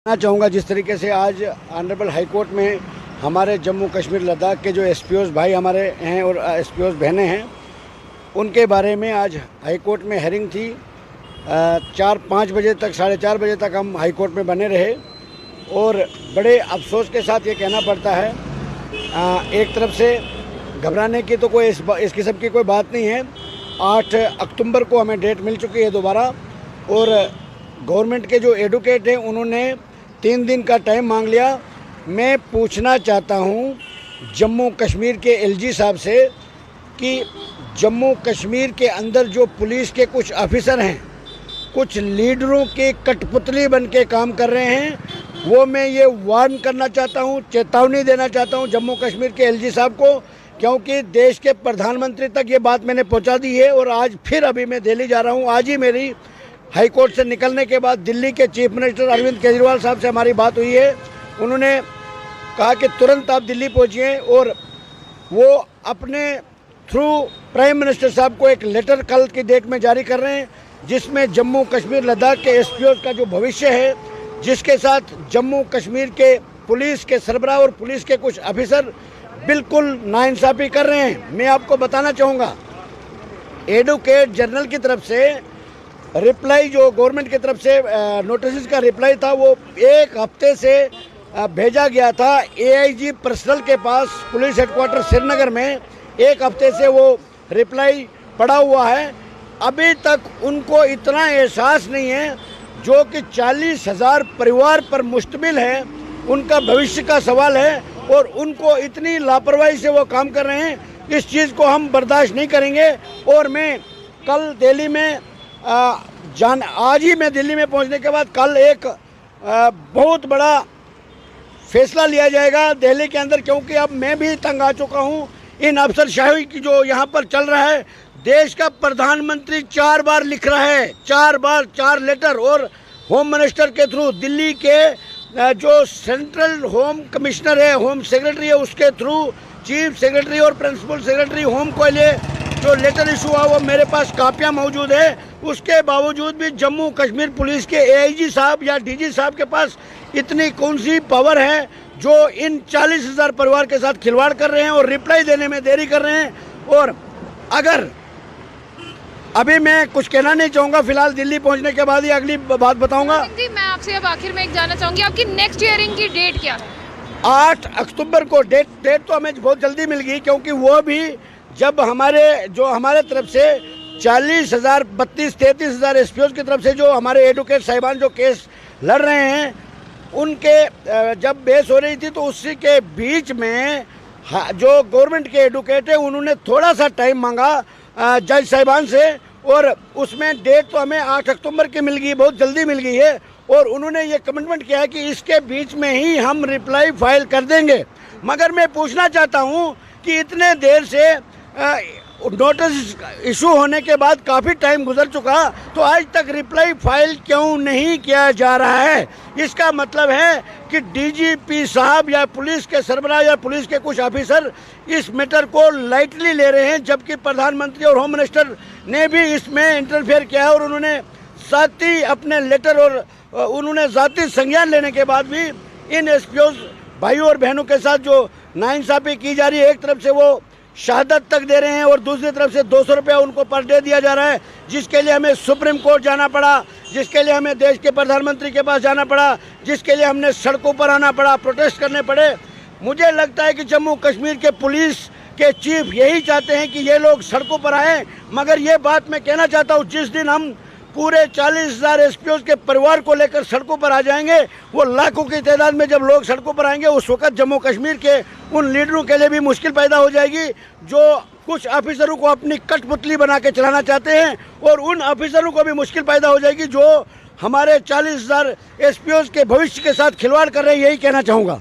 कहना चाहूँगा जिस तरीके से आज ऑनरेबल हाई कोर्ट में हमारे जम्मू कश्मीर लद्दाख के जो एसपीओज़ भाई हमारे हैं और एसपीओज़ बहनें हैं, उनके बारे में आज हाई कोर्ट में हेयरिंग थी। 4-5 बजे तक, 4:30 बजे तक हम हाई कोर्ट में बने रहे और बड़े अफसोस के साथ ये कहना पड़ता है, एक तरफ से घबराने की तो कोई इस किस्म की कोई बात नहीं है। 8 अक्टूबर को हमें डेट मिल चुकी है दोबारा, और गवर्नमेंट के जो एडवोकेट हैं उन्होंने 3 दिन का टाइम मांग लिया। मैं पूछना चाहता हूं जम्मू कश्मीर के एलजी साहब से कि जम्मू कश्मीर के अंदर जो पुलिस के कुछ ऑफिसर हैं, कुछ लीडरों के कठपुतली बन के काम कर रहे हैं, वो मैं ये वार्न करना चाहता हूं, चेतावनी देना चाहता हूं जम्मू कश्मीर के एलजी साहब को, क्योंकि देश के प्रधानमंत्री तक ये बात मैंने पहुंचा दी है। और आज फिर अभी मैं दिल्ली जा रहा हूं। आज ही मेरी हाई कोर्ट से निकलने के बाद दिल्ली के चीफ मिनिस्टर अरविंद केजरीवाल साहब से हमारी बात हुई है। उन्होंने कहा कि तुरंत आप दिल्ली पहुंचिए और वो अपने थ्रू प्राइम मिनिस्टर साहब को एक लेटर कल की डेट में जारी कर रहे हैं, जिसमें जम्मू कश्मीर लद्दाख के एसपीओ का जो भविष्य है, जिसके साथ जम्मू कश्मीर के पुलिस के सरबराह और पुलिस के कुछ ऑफिसर बिल्कुल नाइंसाफ़ी कर रहे हैं। मैं आपको बताना चाहूँगा, एडवोकेट जनरल की तरफ से रिप्लाई, जो गवर्नमेंट की तरफ से नोटिस का रिप्लाई था, वो 1 हफ्ते से भेजा गया था एआईजी पर्सनल के पास पुलिस हेडक्वार्टर श्रीनगर में। 1 हफ्ते से वो रिप्लाई पड़ा हुआ है। अभी तक उनको इतना एहसास नहीं है जो कि 40,000 परिवार पर मुश्तमिल है, उनका भविष्य का सवाल है, और उनको इतनी लापरवाही से वो काम कर रहे हैं। इस चीज़ को हम बर्दाश्त नहीं करेंगे। और मैं कल दिल्ली में आज ही मैं दिल्ली में पहुंचने के बाद कल एक बहुत बड़ा फैसला लिया जाएगा दिल्ली के अंदर, क्योंकि अब मैं भी तंग आ चुका हूं इन अफसरशाही की जो यहां पर चल रहा है। देश का प्रधानमंत्री 4 बार लिख रहा है, 4 लेटर, और होम मिनिस्टर के थ्रू, दिल्ली के जो सेंट्रल होम कमिश्नर है, होम सेक्रेटरी है, उसके थ्रू चीफ सेक्रेटरी और प्रिंसिपल सेक्रेटरी होम को लिए जो लेटर इशू हुआ वो मेरे पास कापियाँ मौजूद है। उसके बावजूद भी जम्मू कश्मीर पुलिस के एआईजी साहब या डीजी साहब के पास इतनी कौन सी पावर है जो इन 40,000 परिवार के साथ खिलवाड़ कर रहे हैं और रिप्लाई देने में देरी कर रहे हैं। और अगर अभी मैं कुछ कहना नहीं चाहूँगा, फिलहाल दिल्ली पहुँचने के बाद ही अगली बात बताऊँगा। जी, मैं आपसे अब आखिर में एक जानना चाहूँगी, आपकी नेक्स्ट हियरिंग की डेट क्या है? 8 अक्टूबर को डेट तो हमें बहुत जल्दी मिल गई, क्योंकि वो भी जब हमारे तरफ से 40,000, 32-33,000 एसपीओ की तरफ से जो हमारे एडवोकेट साहिबान जो केस लड़ रहे हैं, उनके जब बहस हो रही थी, तो उसी के बीच में जो गवर्नमेंट के एडवोकेट है उन्होंने थोड़ा सा टाइम मांगा जज साहिबान से, और उसमें डेट तो हमें 8 अक्टूबर की मिल गई, बहुत जल्दी मिल गई है। और उन्होंने ये कमिटमेंट किया है कि इसके बीच में ही हम रिप्लाई फाइल कर देंगे। मगर मैं पूछना चाहता हूँ कि इतने देर से नोटिस इशू होने के बाद काफ़ी टाइम गुजर चुका, तो आज तक रिप्लाई फाइल क्यों नहीं किया जा रहा है? इसका मतलब है कि डीजीपी साहब या पुलिस के सरबराह या पुलिस के कुछ ऑफिसर इस मैटर को लाइटली ले रहे हैं, जबकि प्रधानमंत्री और होम मिनिस्टर ने भी इसमें इंटरफेयर किया है। और उन्होंने साथी अपने लेटर और उन्होंने ज़ाती संज्ञान लेने के बाद भी इन एसपीओ भाइयों और बहनों के साथ जो नाइंसाफ़ी की जा रही है, एक तरफ से वो शहादत तक दे रहे हैं और दूसरी तरफ से 200 रुपया उनको पर डे दिया जा रहा है, जिसके लिए हमें सुप्रीम कोर्ट जाना पड़ा, जिसके लिए हमें देश के प्रधानमंत्री के पास जाना पड़ा, जिसके लिए हमने सड़कों पर आना पड़ा, प्रोटेस्ट करने पड़े। मुझे लगता है कि जम्मू कश्मीर के पुलिस के चीफ यही चाहते हैं कि ये लोग सड़कों पर आएँ। मगर ये बात मैं कहना चाहता हूँ, जिस दिन हम पूरे 40,000 एसपीओ के परिवार को लेकर सड़कों पर आ जाएंगे, वो लाखों की तादाद में जब लोग सड़कों पर आएंगे, उस वक्त जम्मू कश्मीर के उन लीडरों के लिए भी मुश्किल पैदा हो जाएगी जो कुछ ऑफिसरों को अपनी कठपुतली बना के चलाना चाहते हैं, और उन ऑफिसरों को भी मुश्किल पैदा हो जाएगी जो हमारे 40,000 एसपीओ के भविष्य के साथ खिलवाड़ कर रहे हैं। यही कहना चाहूँगा।